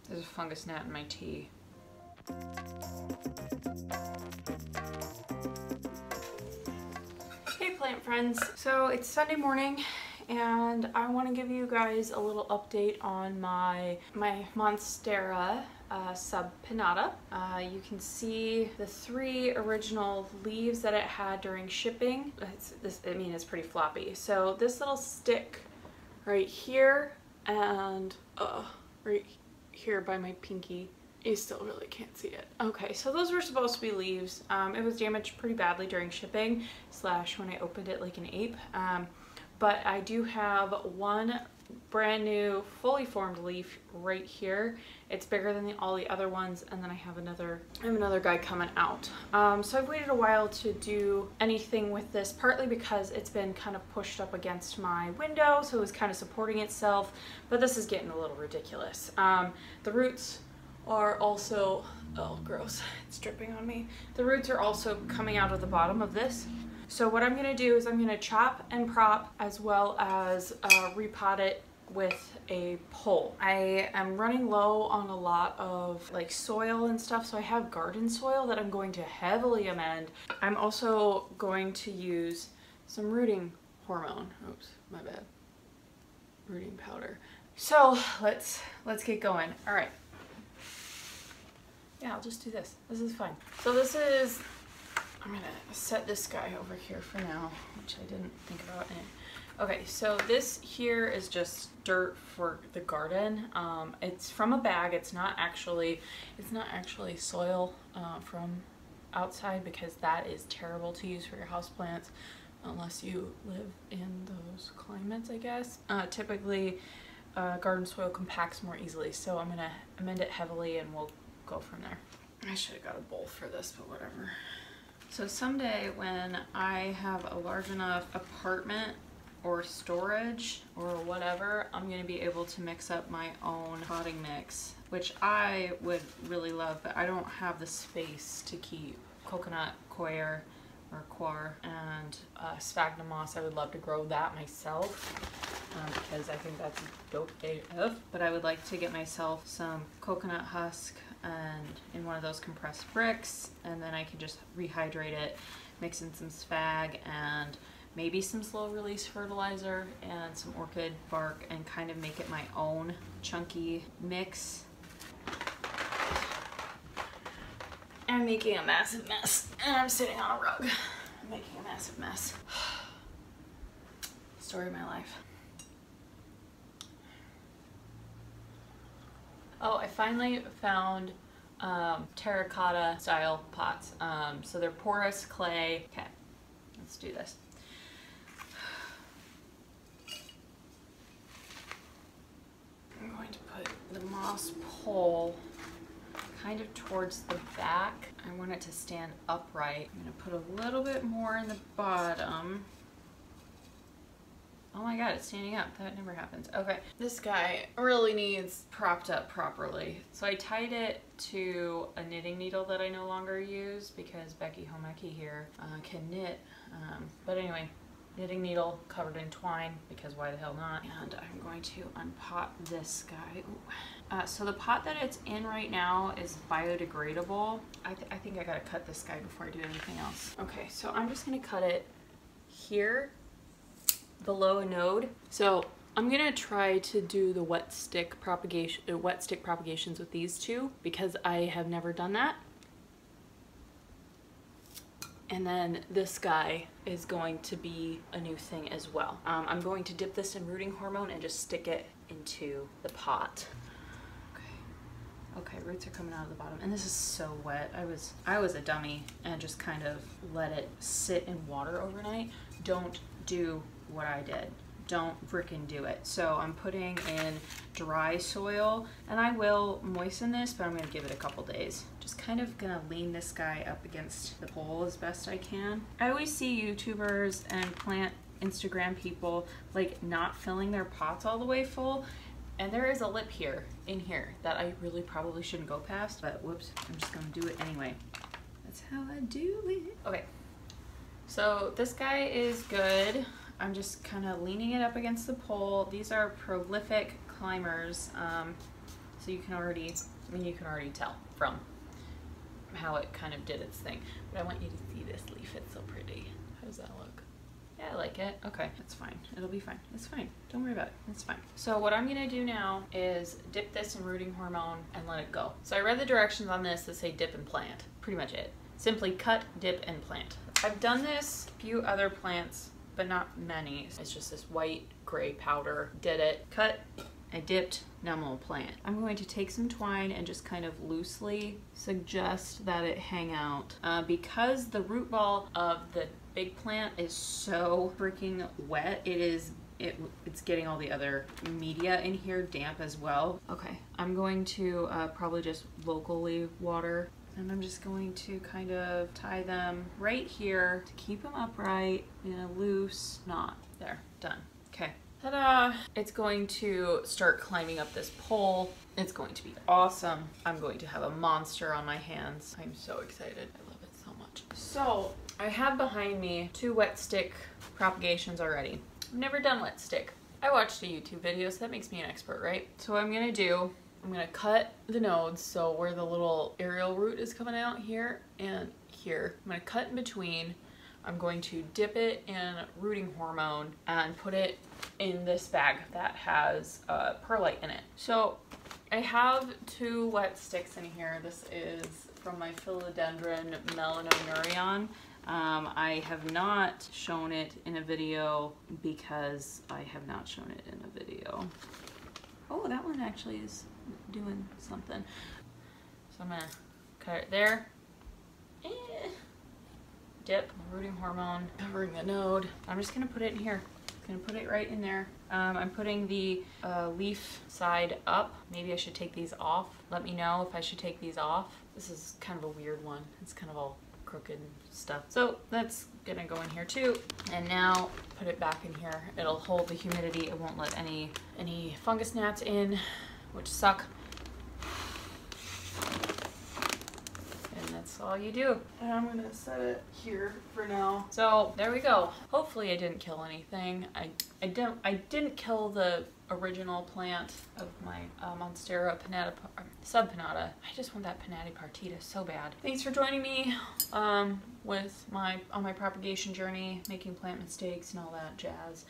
There's a fungus gnat in my tea. Hey plant friends, so it's Sunday morning and I want to give you guys a little update on my Monstera Subpinnata. You can see the 3 original leaves that it had during shipping. It's pretty floppy. So this little stick right here and right here by my pinky, you still really can't see it. Okay, so those were supposed to be leaves. It was damaged pretty badly during shipping / when I opened it like an ape. But I do have one brand new fully formed leaf right here. It's bigger than all the other ones, and then I have another guy coming out. So I've waited a while to do anything with this, partly because it's been kind of pushed up against my window, so it was kind of supporting itself, but this is getting a little ridiculous. The roots are also, oh gross, it's dripping on me. The roots are also coming out of the bottom of this. So what I'm gonna do is I'm gonna chop and prop as well as repot it with a pole. I am running low on a lot of like soil and stuff, so I have garden soil that I'm going to heavily amend. I'm also going to use some rooting hormone. Oops, my bad. Rooting powder. So let's get going. All right. Yeah, I'll just do this. This is fine. So this is, I'm gonna set this guy over here for now, which I didn't think about. Okay, so this here is just dirt for the garden. It's from a bag. It's not actually soil from outside, because that is terrible to use for your houseplants unless you live in those climates, I guess. Typically, garden soil compacts more easily, so I'm gonna amend it heavily and we'll go from there. I should have got a bowl for this, but whatever. So someday when I have a large enough apartment or storage or whatever, I'm going to be able to mix up my own potting mix, which I would really love, but I don't have the space to keep coconut coir or coir and sphagnum moss. I would love to grow that myself because I think that's dope AF, but I would like to get myself some coconut husk and in one of those compressed bricks, and then I can just rehydrate it, mix in some spag and maybe some slow release fertilizer and some orchid bark, and kind of make it my own chunky mix. I'm making a massive mess and I'm sitting on a rug. I'm making a massive mess. Story of my life. Oh, I finally found terracotta style pots. So they're porous clay. Okay, let's do this. I'm going to put the moss pole kind of towards the back. I want it to stand upright. I'm going to put a little bit more in the bottom. Oh my god, it's standing up. That never happens. Okay, this guy really needs propped up properly. So I tied it to a knitting needle that I no longer use because Becky Homeki here can knit. But anyway, knitting needle covered in twine, because why the hell not? And I'm going to unpot this guy. So the pot that it's in right now is biodegradable. I think I gotta cut this guy before I do anything else. Okay, so I'm just gonna cut it here below a node. So I'm gonna try to do the wet stick propagations with these two, because I have never done that. And then this guy is going to be a new thing as well. I'm going to dip this in rooting hormone and just stick it into the pot. Okay, roots are coming out of the bottom, and this is so wet. I was a dummy and just kind of let it sit in water overnight. Don't do what I did. Don't frickin' do it. So I'm putting in dry soil, and I will moisten this, but I'm gonna give it a couple days. Just kind of gonna lean this guy up against the pole as best I can. I always see YouTubers and plant Instagram people like not filling their pots all the way full, and there is a lip here, in here, that I really probably shouldn't go past, but whoops, I'm just gonna do it anyway. That's how I do it. Okay, so this guy is good. I'm just kind of leaning it up against the pole. These are prolific climbers, so you can already, you can already tell from how it kind of did its thing. But I want you to see this leaf. It's so pretty. How does that look? Yeah, I like it. Okay, it's fine. It'll be fine. It's fine. Don't worry about it. It's fine. So what I'm gonna do now is dip this in rooting hormone and let it go. So I read the directions on this that say dip and plant. Pretty much it. Simply cut, dip, and plant. I've done this a few other plants, but not many. It's just this white gray powder. Did it. Cut. I dipped. Now I'm gonna plant. I'm going to take some twine and just kind of loosely suggest that it hang out. Because the root ball of the big plant is so freaking wet, it's getting all the other media in here damp as well. Okay, I'm going to probably just locally water, and I'm just going to kind of tie them right here to keep them upright in a loose knot. There, done. Okay. Ta-da! It's going to start climbing up this pole. It's going to be awesome. I'm going to have a monster on my hands. I'm so excited. I love it so much. So I have behind me 2 wet stick propagations already. I've never done wet stick. I watched a YouTube video, so that makes me an expert, right? So what I'm gonna cut the nodes, so where the little aerial root is coming out here and here. I'm gonna cut in between. I'm going to dip it in rooting hormone and put it in this bag that has perlite in it. So I have 2 wet sticks in here. This is from my Philodendron Melanoneruon. I have not shown it in a video because I have not shown it in a video. Oh, that one actually is doing something. So I'm gonna cut it there. Dip, rooting hormone, covering the node. I'm just gonna put it in here. I'm gonna put it right in there. I'm putting the leaf side up. Maybe I should take these off. Let me know if I should take these off. This is kind of a weird one. It's kind of all crooked stuff. So that's gonna go in here too. And now put it back in here. It'll hold the humidity. It won't let any fungus gnats in, which suck. That's all you do. And I'm gonna set it here for now. So there we go. Hopefully I didn't kill anything. I didn't kill the original plant of my Monstera Subpinnata. I just want that Pinnata partita so bad. Thanks for joining me on my propagation journey, making plant mistakes and all that jazz.